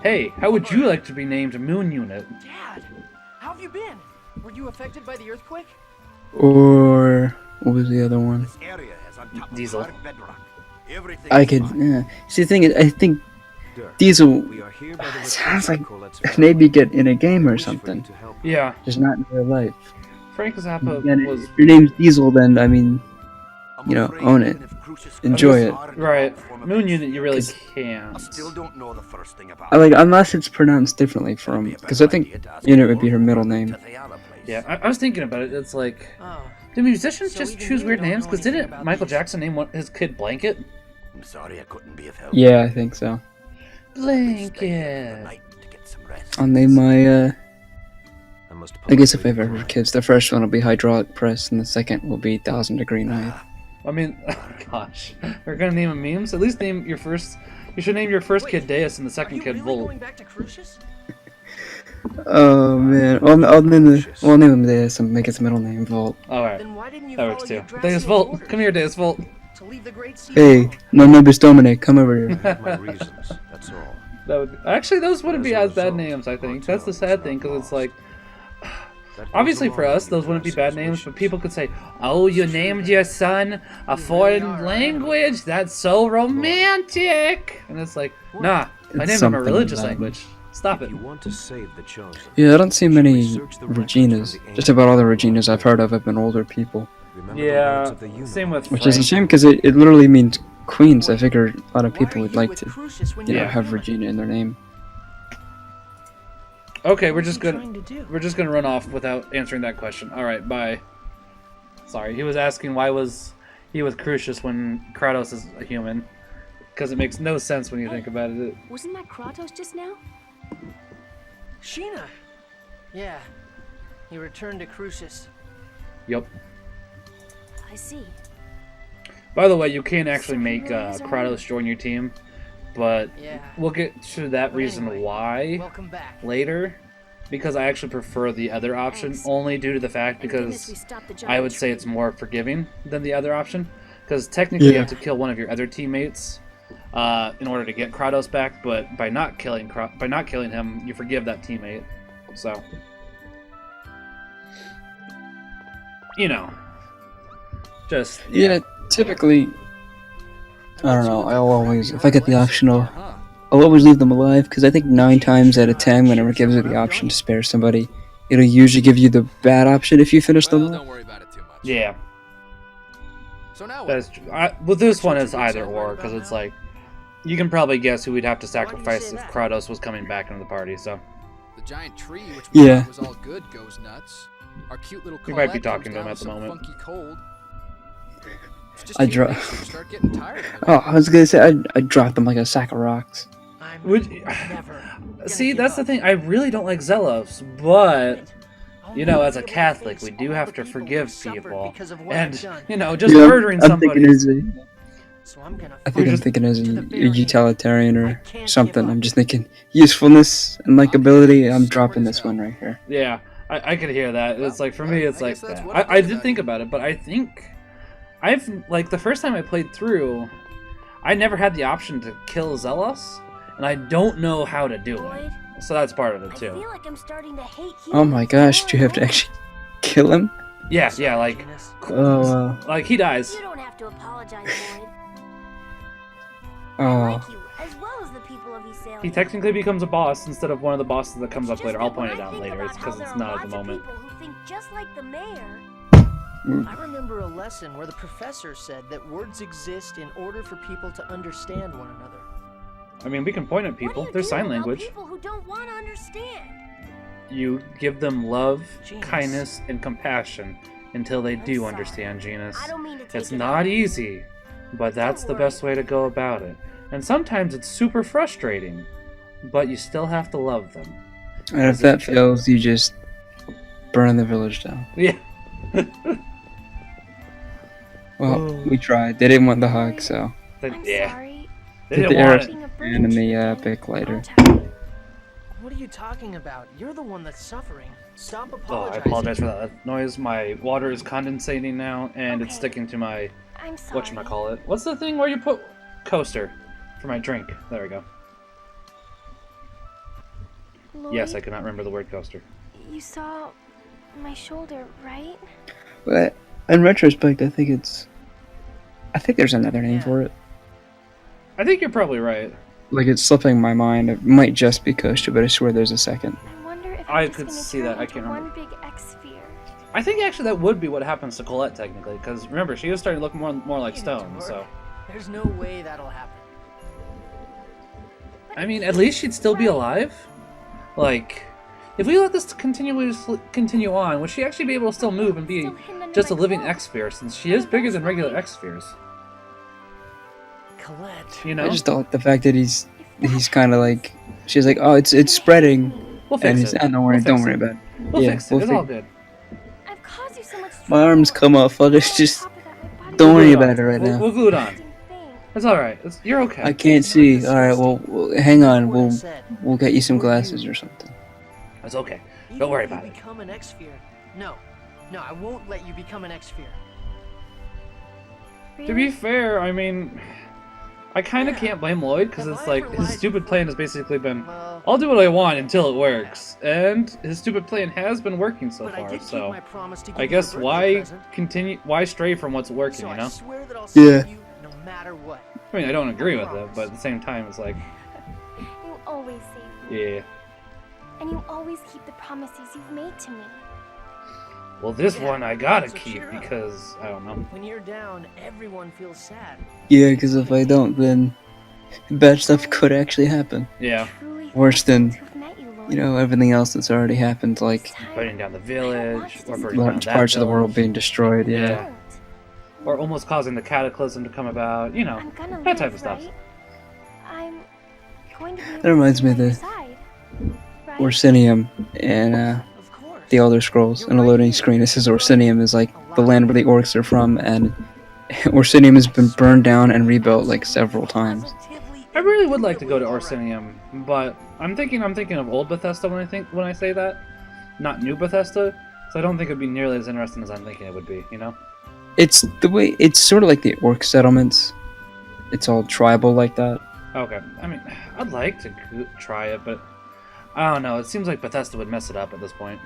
Hey, how would you like to be named Moon Unit? Dad, how have you been? Were you affected by the earthquake? Or what was the other one? This area is on top of Diesel. hard bedrock. Everything I is could. fine. Yeah. See, the thing is, I think Dirk, Diesel we are here by the sounds like retract. maybe get in a game or Wish for you something, to help. Yeah, just not in real life. Frank Zappa And was... if your name's Diesel, then I mean, I'm you know, afraid own it. even if Crucius Enjoy is it. hard Right. form of Moon it, Unit, you really I can't. still don't know the first thing about I like unless it's pronounced differently from, because I think Unit would be her middle name. Teth'ella place. Yeah, I was thinking about it. It's like, Oh, do musicians So just even choose you weird don't names? know Because anything didn't about Michael these. Jackson name his kid Blanket? I'm sorry I couldn't be of help. Yeah, I think so. Stay here for the Blanket. night to get some rest. I'll name my. must I guess if I have ever kids, the first one will be hydraulic press, and the second will be 1,000-degree knife. I mean, gosh, we're gonna name him memes. At least name your first. You should name your first kid Deus and the are second you kid really Volt. going back to Crucius? Oh man, I'll name him this and make his middle name Volt. All right, Then why didn't you that follow works too. Yggdrasil's Deus Volt, orders come here, Deus Volt. to leave the great sea Hey, alone? no nobis domine, come over here. My reasons, that's all. That would actually those wouldn't be As a as bad result, names. I think our that's the town sad is thing not because it's lost. like That goes obviously for along us with those wouldn't be bad Yggdrasil's names, but wishes. people could say, "Oh, you named your son a foreign language? That's so romantic." And it's like, nah, I named him It's a something religious about- language. Stop it. If you want to save the chosen, Yeah, I don't see many research the records Reginas. from the Just about all the Reginas I've heard of have been older people. remember the words Yeah, of the universe. same with Which is a Frank. shame because it literally means queens. I figure a lot of Why people are would you like with to, Crucius when you know, you're have human? Regina in their name. Okay, we're What's just he gonna trying to do? we're just gonna run off without answering that question. All right, bye. Sorry, he was asking why was he with Crucius when Kratos is a human? Because it makes no sense when you think about it. Wasn't that Kratos just now? Sheena. Yeah, he returned to Crucius. Yup. I see. By the way, you can actually So he make really is a Kratos woman. join your team, but Yeah. we'll get to that But reason anyway, why Welcome back. later. Because I actually prefer the other option, Thanks. only due to the fact Thank goodness because we stopped the I giant would say tree. it's more forgiving than the other option. Because technically you Yeah. have to kill one of your other teammates in order to get Kratos back, but by not killing him, you forgive that teammate. So, you know, just Yeah, typically, I don't know. I'll always, if I get the option, I'll always leave them alive because I think 9 times out of 10, whenever it gives you the option to spare somebody, it'll usually give you the bad option if you finish Well, them. don't worry about it too much. yeah. So now what? That's true. Well, this one is either or because it's like you can probably guess who we'd have to sacrifice say if that? Kratos was coming back into the party. So The giant tree, which we Yeah. thought was all good, goes nuts. Our cute little We might be Colette talking comes to him down at the with some moment. Funky cold. It's just I human dro- nature to start getting tired of it. Oh, I was gonna say I dropped them like a sack of rocks. I'm Would never gonna see give that's the up. thing. I really don't like Zealous, but I'll you know, never as a be able to Catholic, face we do all have the to people who forgive suffered people, because of what and I've done. you know, just Yeah, murdering I'm somebody. thinking as a, So I'm gonna I think We're I'm just- thinking as to the a very end. utilitarian I or can't give something. up. I'm just thinking usefulness and likability. I'm dropping this one right here. Yeah, I could hear that. It's like for me, it's I like guess that's that. what I I think did about think you. about it, but I think I've like the first time I played through, I never had the option to kill Zealous, and I don't know how to do it. Boyd, So that's part of it I too. feel like I'm starting to hate Oh my humans gosh, more do you have to and actually kill him? Yeah, yeah, like Genius. Oh, wow. like he more. dies. You don't have to apologize, Boyd. I Oh. like you, as well as the people of Esalia. He technically becomes a boss instead of one of the bosses that comes It's up just later. I'll that when point it I out think later. about It's how because there it's are not at the lots of moment. people who think just like the mayor. I remember a lesson where the professor said that words exist in order for people to understand one another. I mean, we can point at What do people. you There's do sign about language. People who don't want to understand. You give them love, Genius. kindness, and compassion until they I'm do sorry. understand, Genus. I don't mean to take It's it not out. easy, but that's Don't the best way to go about it. And sometimes it's super frustrating, but you still have to love them. And if that fails, you just burn the village down. Yeah. Well, we tried. They didn't want the hug, so I'm yeah. sorry. They Did didn't the want air- it. Being a and in burden the to epic later. What are you talking about? You're the one that's suffering. Stop Oh, I apologizing. apologize for that noise. My water is condensating now, and it's Okay. sticking to my I'm sorry. whatchamacallit. What's the thing where you put coaster for my drink? There we go. Lloyd, Yes, I cannot remember the word coaster. You saw my shoulder, right? But in retrospect, I think there's another name Yeah. for it. I think you're probably right. Like, it's slipping my mind. It might just be coaster, but I swear there's a second. I wonder if I I'm just could gonna see turn that, I into can't one remember. big X-sphere. I think actually that would be what happens to Colette technically, because remember she is starting to look more like You stone. dork. So There's no way that'll happen. I mean, at least she'd still be alive. Like, if we let this continue on, would she actually be able to still move and be Still hidden under just a my living cloak. X-sphere, since she is bigger than regular X-spheres? Colette. You know, I just don't like the fact that he's kind of like, she's like, oh, it's spreading, we'll and fix he's, it. ah, don't worry, We'll don't fix worry it. about it. We'll Yeah, fix it. we'll It's fix- all good. I've caused you so much My trouble. arms come off, I'll And just on top of that, my body don't We'll worry glue it about on. it right We'll now. glue it on. didn't think. It's all right. You're okay. I can't see. All right, well, hang on. What I We'll said. get you some Before glasses you- or something. It's okay. Even Don't worry if you about it. become an X-sphere. No, I won't let you become an X-sphere. To be Really? fair, I mean, I kind of Yeah. can't blame Lloyd, because Have it's I like ever his lied stupid before? plan has basically been, Well, I'll do what I want until it works, and his stupid plan has been working so but I far. did keep So my promise to give I you a guess birthday why present, continue? Why stray from what's working? so You I know? swear that I'll Yeah. save you no matter what. I mean, I don't agree with it, but at the same time, it's like, You always save me. yeah. And you always keep the promises you've made to me. Well, this Yeah, one I gotta so keep cheer up. because I don't know. When you're down, everyone feels sad. Yeah, because if I don't, then bad stuff could actually happen. Yeah, Truly Worse than, thankful to have met you, Lloyd. You know, everything else that's already happened, like This time, burning down the I don't village, want or to burning down large that parts of the village, world being destroyed. I Yeah. Yeah. won't. or almost causing the cataclysm to come about. You know, I'm gonna that type live, of stuff. right? I'm going to be able That reminds to me be of on the- your side, right? Orsinium and Of course. the Elder Scrolls. In a loading screen, it says Orsinium is like the land where the orcs are from, and Orsinium has been burned down and rebuilt like several times. I really would like to go to Orsinium, but I'm thinking of old Bethesda when I say that, not new Bethesda. So I don't think it'd be nearly as interesting as I'm thinking it would be. You know? It's the way it's sort of like the orc settlements. It's all tribal like that. Okay. I mean, I'd like to try it, but I don't know. It seems like Bethesda would mess it up at this point.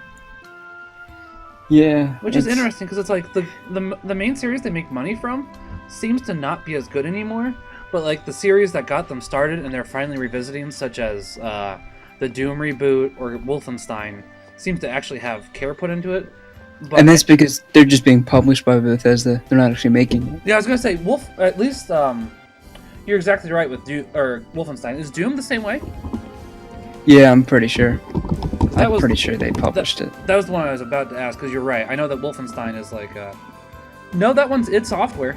Yeah, Which is it's- interesting because it's like the main series they make money from seems to not be as good anymore. But like the series that got them started and they're finally revisiting, such as the Doom reboot or Wolfenstein, seems to actually have care put into it. But And that's because they're just being published by Bethesda. They're not actually making it. yeah, I was gonna say At least you're exactly right with Wolfenstein. Is Doom the same way? Yeah, I'm pretty sure. That I'm was- pretty sure they published it. That was the one I was about to ask because you're right. I know that Wolfenstein is like no, that one's id Software.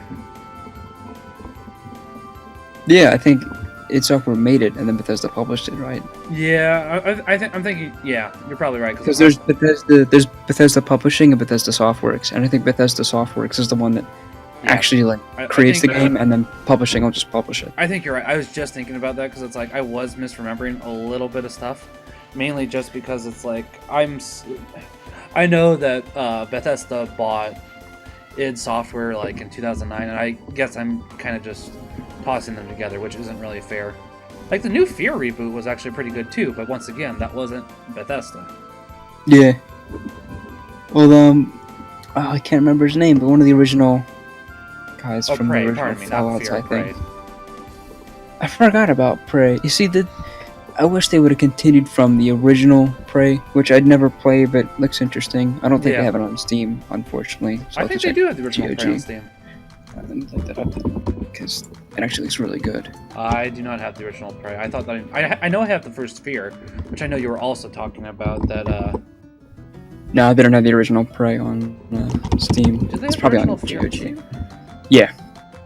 Yeah, I think id Software made it, and then Bethesda published it, right? Yeah, I'm thinking. Yeah, you're probably right. Because there's Bethesda Publishing and Bethesda Softworks, and I think Bethesda Softworks is the one that Yeah. actually like I creates the think game, and then Publishing will just publish it. I think you're right. I was just thinking about that because it's like I was misremembering a little bit of stuff, mainly just because it's like I know that Bethesda bought id Software like in 2009, and I guess I'm kind of just tossing them together, which isn't really fair. Like the new Fear reboot was actually pretty good too, but once again, that wasn't Bethesda. Yeah. Well, I can't remember his name, but one of the original guys Oh, from Prey, the original pardon me, not Fallouts, Fear, I think. Prey. I forgot about Prey. You see, I wish they would have continued from the original Prey, which I'd never play, but looks interesting. I don't think Yeah. they have it on Steam, unfortunately. So I I'll think have to they do have the original GOG. Prey on Steam. Let me look that up because it actually looks really good. I do not have the original Prey. I thought that I know I have the first Fear, which I know you were also talking about. That No, they don't have the original Prey on Steam. did they It's have probably the on original Fear GOG. Steam? Yeah,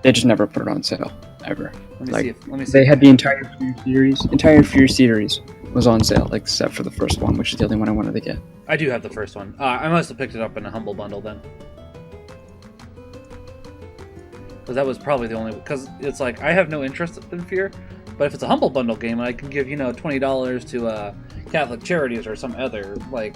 they just never put it on sale ever. Let me Like, see. Let me see. They had the entire Fear series. Entire Fear series was on sale, except for the first one, which is the only one I wanted to get. I do have the first one. I must have picked it up in a Humble Bundle then. Because that was probably the only... Because it's like, I have no interest in Fear, but if it's a Humble Bundle game, I can give, $20 to Catholic Charities or some other, play...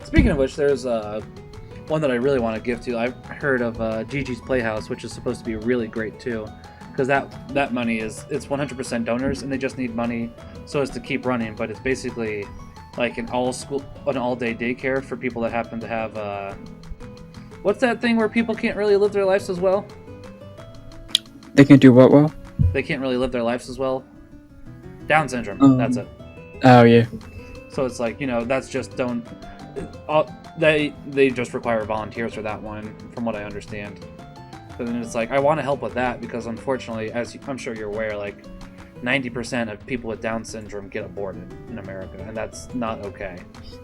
Speaking of which, there's one that I really want to give to. I've heard of Gigi's Playhouse, which is supposed to be really great, too. because that money it's 100% donors, and they just need money so as to keep running. But it's basically like an all-day daycare for people that happen to have what's that thing where people can't really live their lives as well? They can't do what well? They can't really live their lives as well. Down syndrome. That's it. Oh yeah. So it's like, that's just they just require volunteers for that one, from what I understand. But then it's like, I want to help with that because unfortunately, as I'm sure you're aware, like 90% of people with Down syndrome get aborted in America, and that's not okay.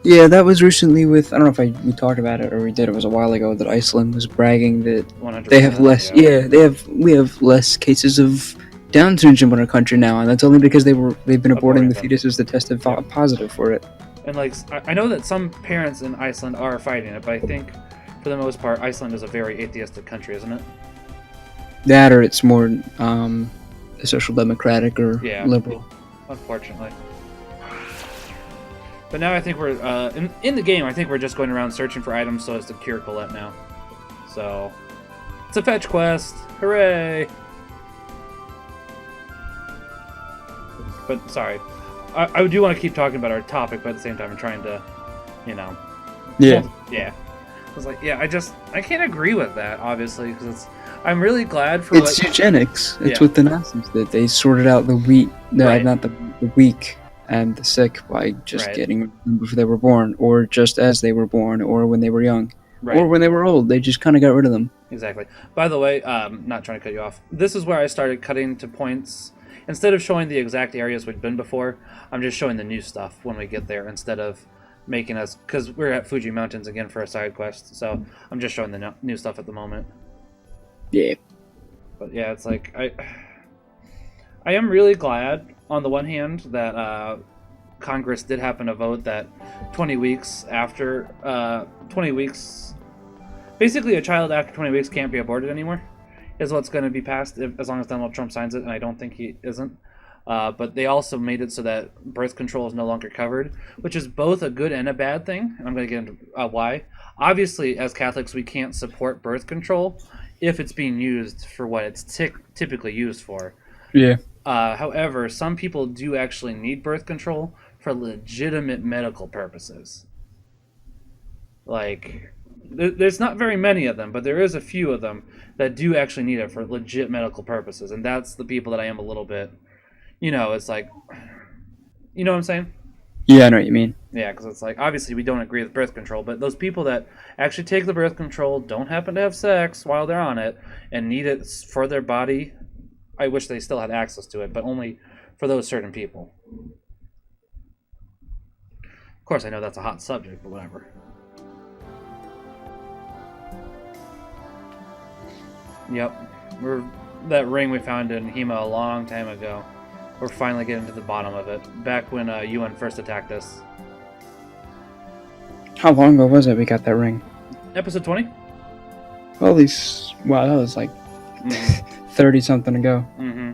Yeah, that was recently with, I don't know if we talked about it or we did, it was a while ago, that Iceland was bragging that 100%, they have less, we have less cases of Down syndrome in our country now, and that's only because they've been aborting the fetuses that tested positive for it. And like, I know that some parents in Iceland are fighting it, but I think for the most part, Iceland is a very atheistic country, isn't it? That, or it's more social democratic or liberal. Unfortunately. But now I think we're in the game. I think we're just going around searching for items so as to cure Colette now. So it's a fetch quest. Hooray! But sorry, I do want to keep talking about our topic, but at the same time, I'm trying to, Yeah. Yeah. I was like, I can't agree with that, obviously, because I'm really glad for it's eugenics. It's what the Nazis did. They sorted out the not the weak and the sick by just getting them before they were born, or just as they were born, or when they were young, or when they were old. They just kind of got rid of them. Exactly. By the way, not trying to cut you off. This is where I started cutting to points. Instead of showing the exact areas we'd been before, I'm just showing the new stuff when we get there, instead of making us, because we're at Fuji Mountains again for a side quest, so I'm just showing the new stuff at the moment. Yeah. But yeah, it's like, I am really glad, on the one hand, that Congress did happen to vote that 20 weeks after, 20 weeks, basically a child after 20 weeks can't be aborted anymore, is what's going to be passed, as long as Donald Trump signs it, and I don't think he isn't. But they also made it so that birth control is no longer covered, which is both a good and a bad thing, and I'm going to get into why. Obviously, as Catholics, we can't support birth control if it's being used for what it's typically used for. Yeah. However, some people do actually need birth control for legitimate medical purposes. Like, there's not very many of them, but there is a few of them that do actually need it for legit medical purposes, and that's the people that I am a little bit, it's like, you know what I'm saying? Yeah, I know what you mean. Yeah, because it's like, obviously we don't agree with birth control, but those people that actually take the birth control, don't happen to have sex while they're on it, and need it for their body, I wish they still had access to it, but only for those certain people. Of course, I know that's a hot subject, but whatever. Yep, that ring we found in Hema a long time ago. We're finally getting to the bottom of it. Back when UN first attacked us. How long ago was it we got that ring? Episode 20? Well, at least, wow, that was like 30-something ago. Mm-hmm.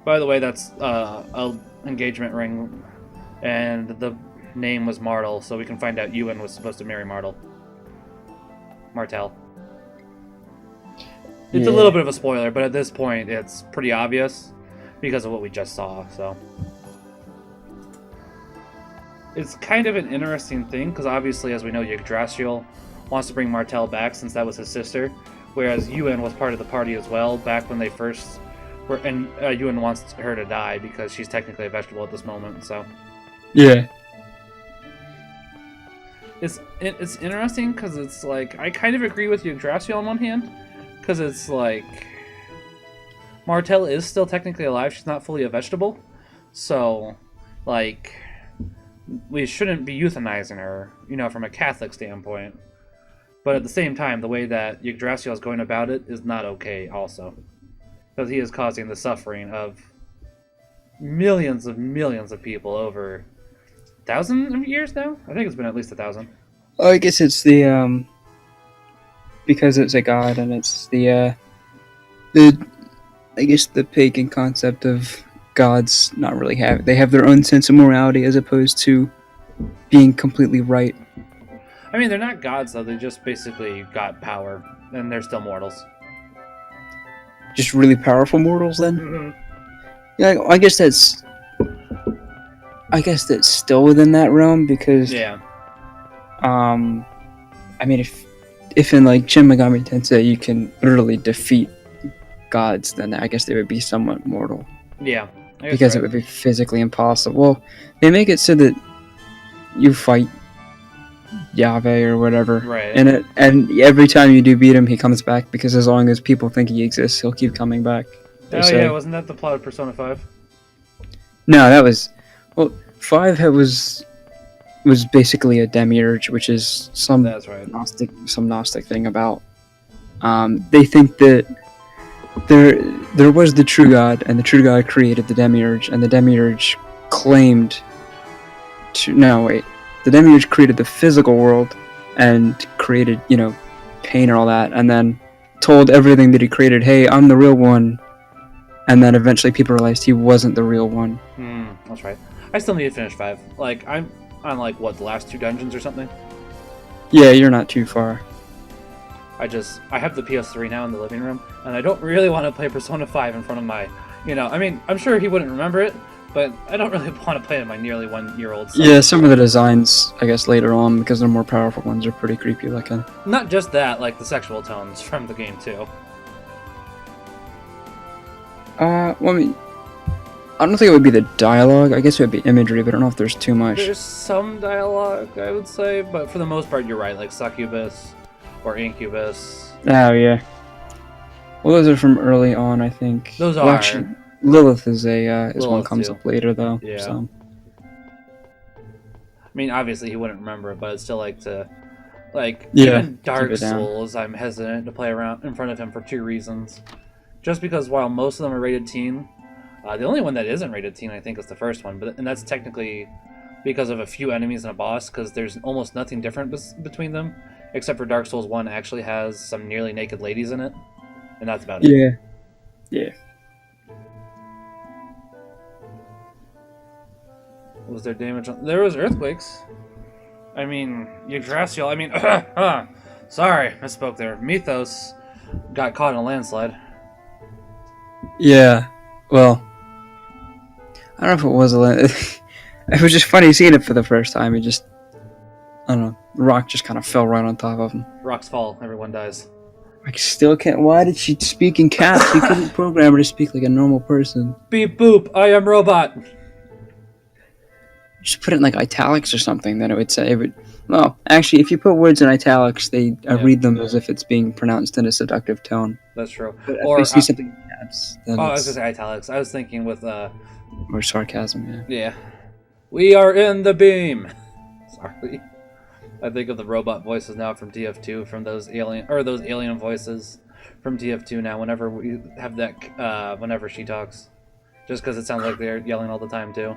By the way, that's a engagement ring, and the name was Martel, so we can find out UN was supposed to marry Martel. It's a little bit of a spoiler, but at this point, it's pretty obvious because of what we just saw, so. It's kind of an interesting thing, because obviously, as we know, Yggdrasil wants to bring Martel back since that was his sister, whereas UN was part of the party as well back when they first were, and UN wants her to die because she's technically a vegetable at this moment, so. Yeah. It's interesting because it's like, I kind of agree with Yggdrasil on one hand, because it's like, Martel is still technically alive, she's not fully a vegetable, so, like, we shouldn't be euthanizing her, from a Catholic standpoint. But at the same time, the way that Yggdrasil is going about it is not okay also. Because he is causing the suffering of millions of people over 1,000 years now? I think it's been at least 1,000. Oh, I guess it's the, because it's a god and it's the I guess the pagan concept of gods not really they have their own sense of morality as opposed to being completely right. I mean, they're not gods though, they just basically got power, and they're still mortals. just really powerful mortals then. Mhm. Yeah, I guess that's still within that realm because Yeah. I mean if in like Shin Megami Tensei you can literally defeat gods, then I guess they would be somewhat mortal Yeah. I guess because it right. would be physically impossible. Well, they make it so that you fight Yahweh or whatever, Right. and every time you do beat him, he comes back because as long as people think he exists, he'll keep coming back. They say. Yeah, wasn't that the plot of Persona 5? No, that was 5 was basically a demiurge, which is some That's right. Gnostic thing about. They think that there was the true God, and the true God created the demiurge, and the demiurge claimed to the demiurge created the physical world and created pain and all that, and then told everything that he created, hey, I'm the real one. And then eventually people realized he wasn't the real one. That's right. I still need to finish 5. Like, I'm on, like, what, the last 2 dungeons or something? Yeah, you're not too far. I have the PS3 now in the living room, and I don't really want to play Persona 5 in front of my, I mean, I'm sure he wouldn't remember it, but I don't really want to play it in my nearly 1-year-old son. Yeah, some of the designs, I guess, later on, because they're more powerful ones, are pretty creepy looking. Not just that, like the sexual tones from the game, too. Well, I mean, I don't think it would be the dialogue. I guess it would be imagery, but I don't know if there's too much. There's some dialogue, I would say, but for the most part, you're right, like succubus or incubus. Oh, yeah. Well, those are from early on, I think. Those Well, are. actually, Lilith is one Lilith, comes too. up later, though. Yeah. So. I mean, obviously he wouldn't remember it, but I'd still like to, Yeah, even Dark keep it down. Souls, I'm hesitant to play around in front of him for 2 reasons. Just because while most of them are rated teen, the only one that isn't rated teen, I think, is the first one, and that's technically because of a few enemies and a boss, because there's almost nothing different between them, except for Dark Souls 1 actually has some nearly naked ladies in it, and that's about it. Yeah. Yeah. Was there damage on... There was earthquakes. I mean, Yggdrasil, sorry, misspoke there. Mythos got caught in a landslide. Yeah. Well, I don't know if it was it was just funny seeing it for the first time. It just, I don't know, the rock just kind of fell right on top of him. Rocks fall, everyone dies. I still can't. Why did she speak in caps? You couldn't program her to speak like a normal person. Beep boop, I am robot. Just put it in like italics or something. Then it would say it would. Well, actually, if you put words in italics, I read them as if it's being pronounced in a seductive tone. That's true. But if Or they see something in caps, then I was it's gonna say italics. I was thinking with more sarcasm. Yeah. yeah. We are in the beam. Sorry. I think of the robot voices now from TF2, from those alien voices from TF2 now. Whenever we have that, whenever she talks, just because it sounds like they're yelling all the time too.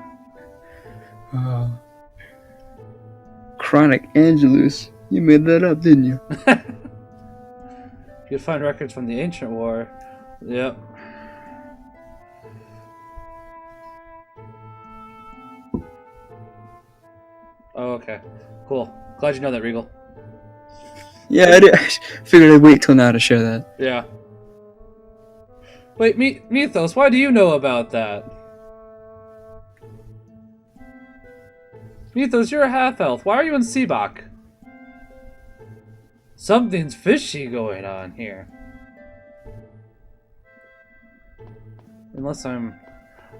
Chronic Angelus. You made that up, didn't you? You'd find records from the ancient war. Yep. Oh, okay. Cool. Glad you know that, Regal. Yeah, I did. I figured I'd wait till now to share that. Yeah. Wait, Mythos, why do you know about that? Mythos, you're a half-elf. Why are you in Seabach? Something's fishy going on here. Unless I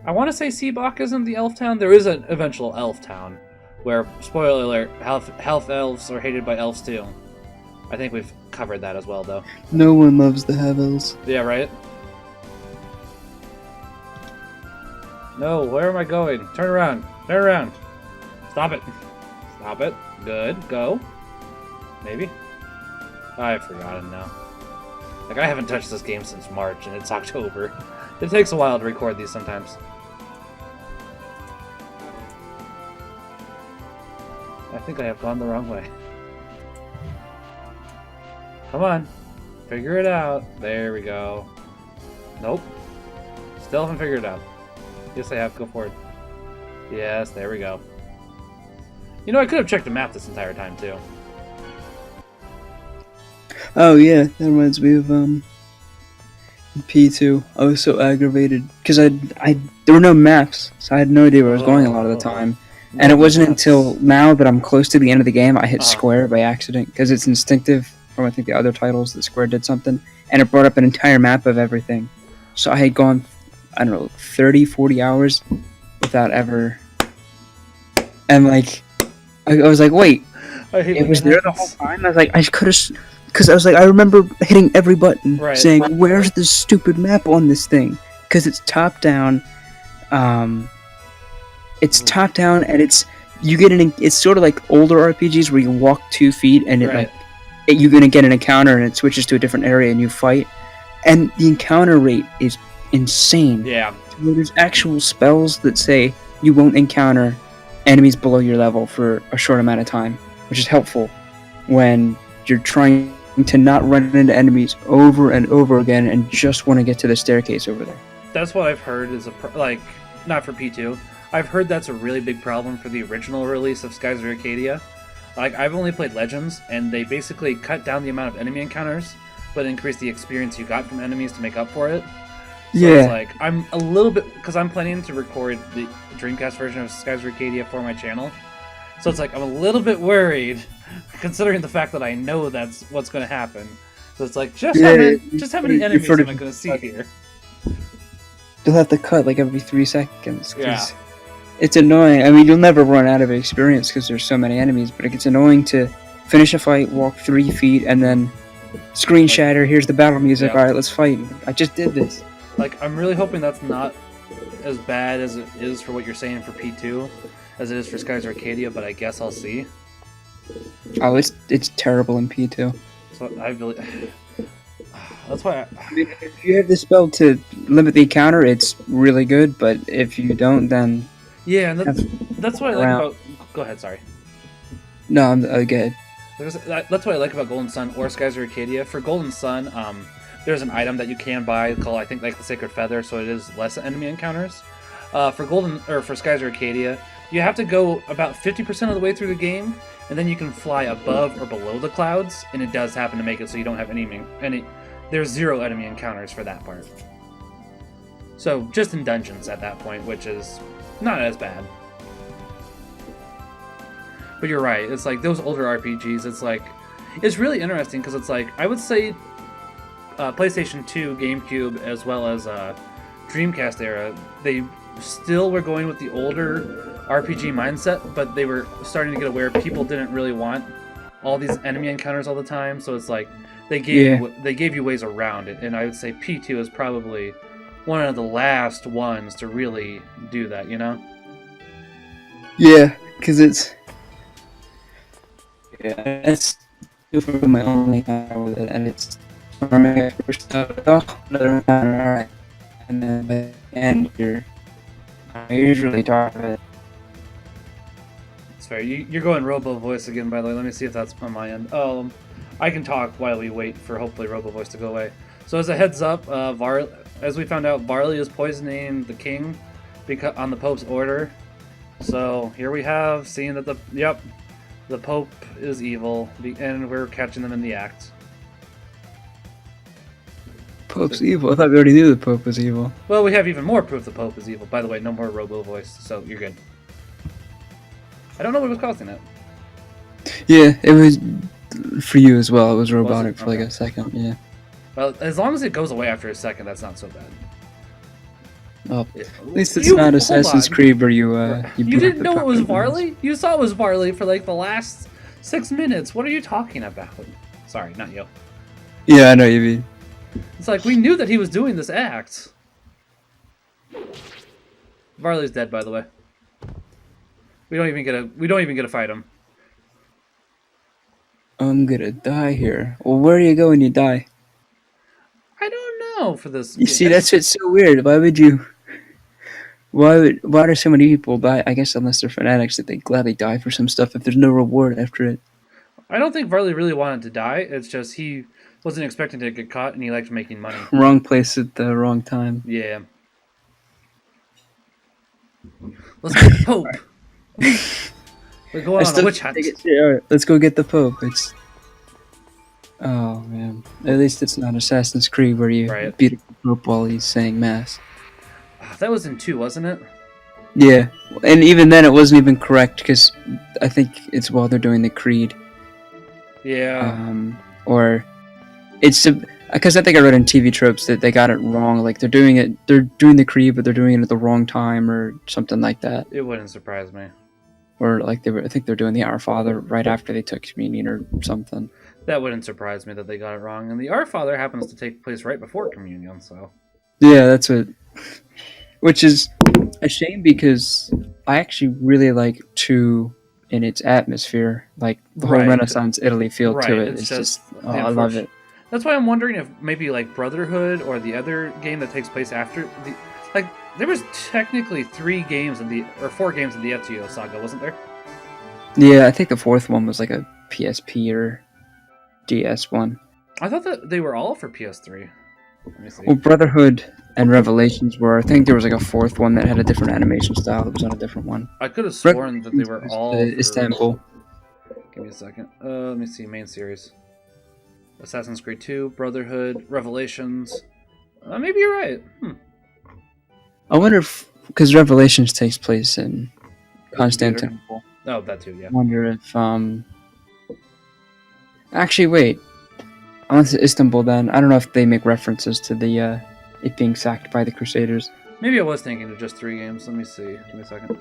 want to say Seabach isn't the elf town. There is an eventual elf town where, spoiler alert, half elves are hated by elves too. I think we've covered that as well, though. No one loves the Havels. Yeah, right? No, where am I going? Turn around. Turn around. Stop it. Stop it. Good. Go. Maybe? I've forgotten now. Like, I haven't touched this game since March, and it's October. It takes a while to record these sometimes. I think I have gone the wrong way. Come on. Figure it out. There we go. Nope. Still haven't figured it out. Yes, I have. Go forward. Yes, there we go. You know, I could have checked the map this entire time, too. Oh yeah, that reminds me of P2, I was so aggravated because there were no maps, so I had no idea where I was going a lot of the time. And it wasn't until now that I'm close to the end of the game I hit square by accident because it's instinctive from I think the other titles that Square did something, and it brought up an entire map of everything. So I had gone, I don't know, 30, 40 hours without ever, and like I was like, wait, it was there the whole time. I was like, I could have. Because I was like, I remember hitting every button saying, where's this stupid map on this thing? Because it's top down. It's top down, and it's sort of like older RPGs where you walk 2 feet and you're going to get an encounter and it switches to a different area and you fight. And the encounter rate is insane. Yeah. Where there's actual spells that say you won't encounter enemies below your level for a short amount of time, which is helpful when you're trying to not run into enemies over and over again and just want to get to the staircase over there. That's what I've heard is not for P2. I've heard that's a really big problem for the original release of Skies of Arcadia. Like, I've only played Legends, and they basically cut down the amount of enemy encounters, but increased the experience you got from enemies to make up for it. So it's like, I'm a little bit, because I'm planning to record the Dreamcast version of Skies of Arcadia for my channel. So it's like, I'm a little bit worried, considering the fact that I know that's what's going to happen. So it's like, just how many enemies am I going to see here? You'll have to cut like every 3 seconds. Yeah. It's annoying. I mean, you'll never run out of experience because there's so many enemies, but it gets annoying to finish a fight, walk 3 feet, and then screen shatter, here's the battle music, alright, let's fight. I just did this. Like, I'm really hoping that's not as bad as it is for what you're saying for P2, as it is for Skies of Arcadia, but I guess I'll see. Oh, it's terrible in P2. So I really... That's why I mean, if you have the spell to limit the encounter, it's really good, but if you don't, then... Yeah, and that's what I like about... Go ahead, sorry. No, I'm good. That's what I like about Golden Sun or Skies of Arcadia. For Golden Sun, there's an item that you can buy called, I think, like the Sacred Feather, so it is less enemy encounters. For Skies of Arcadia, you have to go about 50% of the way through the game, and then you can fly above or below the clouds, and it does happen to make it so you don't have any there's 0 enemy encounters for that part. So, just in dungeons at that point, which is not as bad. But you're right, it's like those older RPGs, it's really interesting because it's like, I would say PlayStation 2, GameCube, as well as Dreamcast era, they still were going with the older RPG mindset, but they were starting to get aware people didn't really want all these enemy encounters all the time, so it's like they gave you ways around it, and I would say P2 is probably one of the last ones to really do that, you know? Yeah, because it's... Yeah, it's my only encounter with it, and it's... When I first started, another encounter, alright. And then by the end, you're usually tired of it. It's fair. You're going Robo Voice again, by the way. Let me see if that's on my end. Oh, I can talk while we wait for hopefully Robo Voice to go away. So as a heads up, as we found out, Varley is poisoning the king on the Pope's order. So here we have, seeing that the Pope is evil, and we're catching them in the act. Pope's evil? I thought we already knew the Pope was evil. Well, we have even more proof the Pope is evil. By the way, no more Robo Voice, so you're good. I don't know what was causing it. Yeah, it was for you as well. It was robotic for like a second, yeah. Well, as long as it goes away after a second, that's not so bad. Well, at least it's not Assassin's Creed where you You didn't know it was Varley? You saw it was Varley for like the last 6 minutes. What are you talking about? Sorry, not you. Yeah, I know what you mean. It's like we knew that he was doing this act. Varley's dead, by the way. We don't even get to fight him. I'm gonna die here. Well, where do you go when you die? I don't know for this. You see, that's what's so weird. Why do so many people die? I guess unless they're fanatics that they gladly die for some stuff if there's no reward after it. I don't think Varley really wanted to die. It's just he wasn't expecting to get caught, and he liked making money. Wrong place at the wrong time. Yeah. Let's get the Pope. We're going on a witch hunt. Alright, let's go get the Pope. Oh man. At least it's not Assassin's Creed where you beat Pope while he's saying mass. That was in 2, wasn't it? Yeah, and even then it wasn't even correct because I think it's while they're doing the creed. Yeah. Or it's because I think I read in TV tropes that they got it wrong. Like they're doing the creed, but they're doing it at the wrong time or something like that. It wouldn't surprise me. Or like I think they're doing the Our Father right after they took communion or something. That wouldn't surprise me that they got it wrong. And the Our Father happens to take place right before communion, so. Yeah, that's what. Which is a shame because I actually really like 2 in its atmosphere. Like the whole Right. Renaissance Italy feel Right, to it. it's It's just just I love it. That's why I'm wondering if maybe like Brotherhood or the other game that takes place after the, like, there was technically 4 games in the FTO saga, wasn't there? Yeah, I think the 4th one was like a PSP or DS one. I thought that they were all for PS3. Let me see. Well, Brotherhood and Revelations were. I think there was like a 4th one that had a different animation style that was on a different one. I could have sworn that they were Revelations all was, for... Istanbul. Give me a second. Let me see. Main series. Assassin's Creed 2, Brotherhood, Revelations. Maybe you're right. I wonder if because Revelations takes place in Constantinople. Oh, that too, yeah. I wonder if actually wait. Unless it's Istanbul, then I don't know if they make references to the it being sacked by the Crusaders. Maybe I was thinking of just 3 games. Let me see. Give me a second.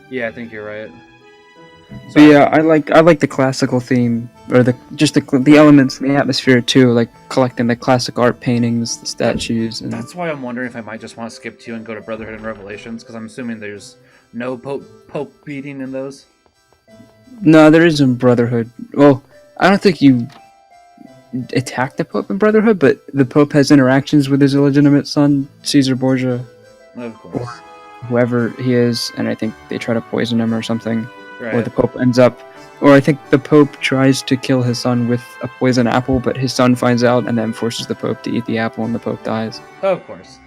Yeah, I think you're right. But yeah, I like the classical theme or the elements in the atmosphere too, like collecting the classic art paintings, the statues, and That's why I'm wondering if I might just want to skip 2 and go to Brotherhood and Revelations, because I'm assuming there's no Pope beating in those. no, there isn't Brotherhood. Well, I don't think you attack the Pope in Brotherhood, but the Pope has interactions with his illegitimate son, Caesar Borgia, Of course. whoever he is, and I think they try to poison him or something. Right. Or the Pope ends up, or I think the Pope tries to kill his son with a poison apple, but his son finds out and then forces the Pope to eat the apple, and the Pope dies. Of course.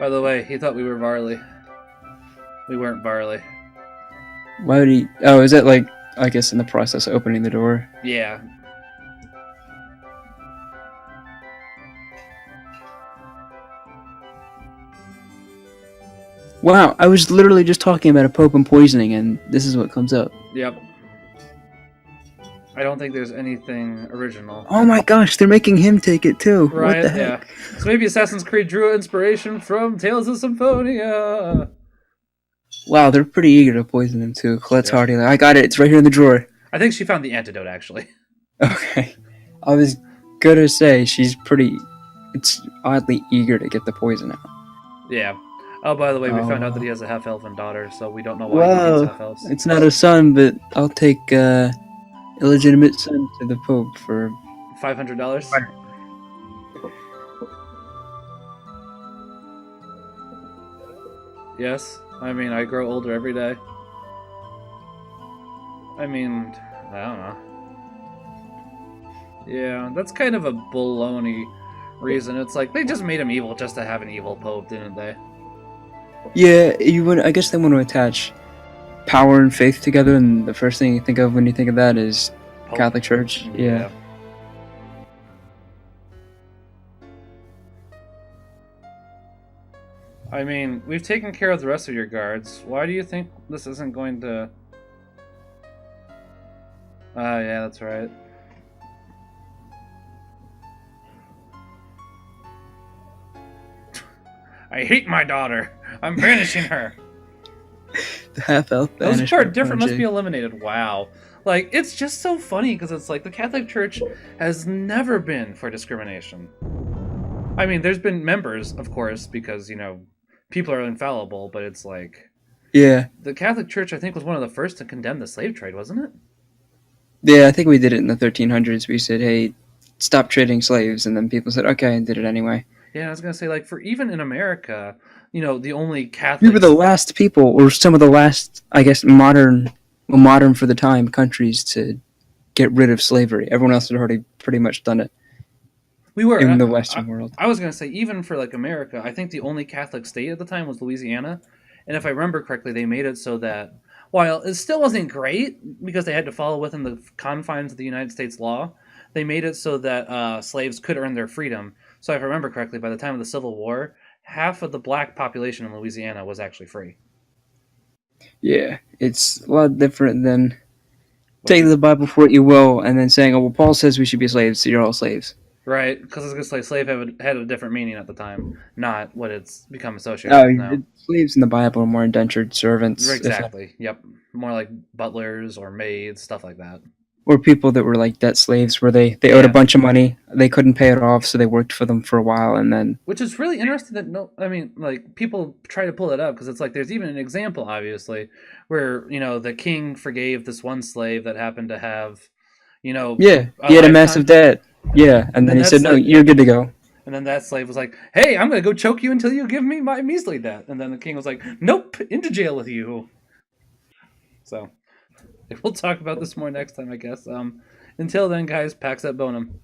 By the way, he thought we were Varley. We weren't Varley. Why would he? Oh, is that like, I guess in the process of opening the door? Yeah. Wow, I was literally just talking about a Pope and poisoning, and this is what comes up. Yep. I don't think there's anything original. Oh my gosh, they're making him take it too. Right, What the heck? yeah. So maybe Assassin's Creed drew inspiration from Tales of Symphonia. Wow, they're pretty eager to poison him too. Colette's Yeah. already like, I got it, it's right here in the drawer. I think she found the antidote, actually. Okay. I was gonna say, it's oddly eager to get the poison out. Yeah. Oh, by the way, we found out that he has a half-elfen daughter, so we don't know why he Whoa, hates half-elves. it's not a son, but I'll take illegitimate son to the Pope for... $500? Yes. I mean, I grow older every day. I mean, I don't know. Yeah, that's kind of a baloney reason. It's like, they just made him evil just to have an evil pope, didn't they? Yeah, I guess they want to attach power and faith together, and the first thing you think of when you think of that is Pope. Catholic Church. Yeah. I mean, we've taken care of the rest of your guards. Why do you think this isn't going to... yeah, that's right. I hate my daughter. I'm banishing her. The half-elf Those who are banishment different must project. be eliminated. Wow. Like, it's just so funny because it's like the Catholic Church has never been for discrimination. I mean, there's been members, of course, because, you know, people are infallible, but it's like... Yeah. The Catholic Church, I think, was one of the first to condemn the slave trade, wasn't it? Yeah, I think we did it in the 1300s. We said, hey, stop trading slaves, and then people said, okay, and did it anyway. Yeah, I was going to say, like, for even in America, you know, the only Catholic... We were the last people, or some of the last, I guess, modern for the time, countries to get rid of slavery. Everyone else had already pretty much done it. We were in the Western world. I was going to say, even for, like, America, I think the only Catholic state at the time was Louisiana. And if I remember correctly, they made it so that, while it still wasn't great, because they had to follow within the confines of the United States law, they made it so that slaves could earn their freedom. So if I remember correctly, by the time of the Civil War, half of the black population in Louisiana was actually free. Yeah, it's a lot different than taking the Bible for what you will and then saying, "Oh, well, Paul says we should be slaves, so you're all slaves." Right, because I was gonna say slave had a different meaning at the time, not what it's become associated Oh, with now. the slaves in the Bible are more indentured servants, Exactly. Yep. More like butlers or maids, stuff like that. or people that were like debt slaves, where they owed a Yeah. bunch of money, they couldn't pay it off, so they worked for them for a while, and then Which is really interesting that like people try to pull it up because it's like there's even an example, obviously, where the king forgave this one slave that happened to have, yeah, he had a massive debt. Yeah, and then he said, "No, you're good to go." And then that slave was like, "Hey, I'm gonna go choke you until you give me my measly debt." And then the king was like, "Nope, into jail with you." So we'll talk about this more next time, I guess. Until then, guys, pax et bonum.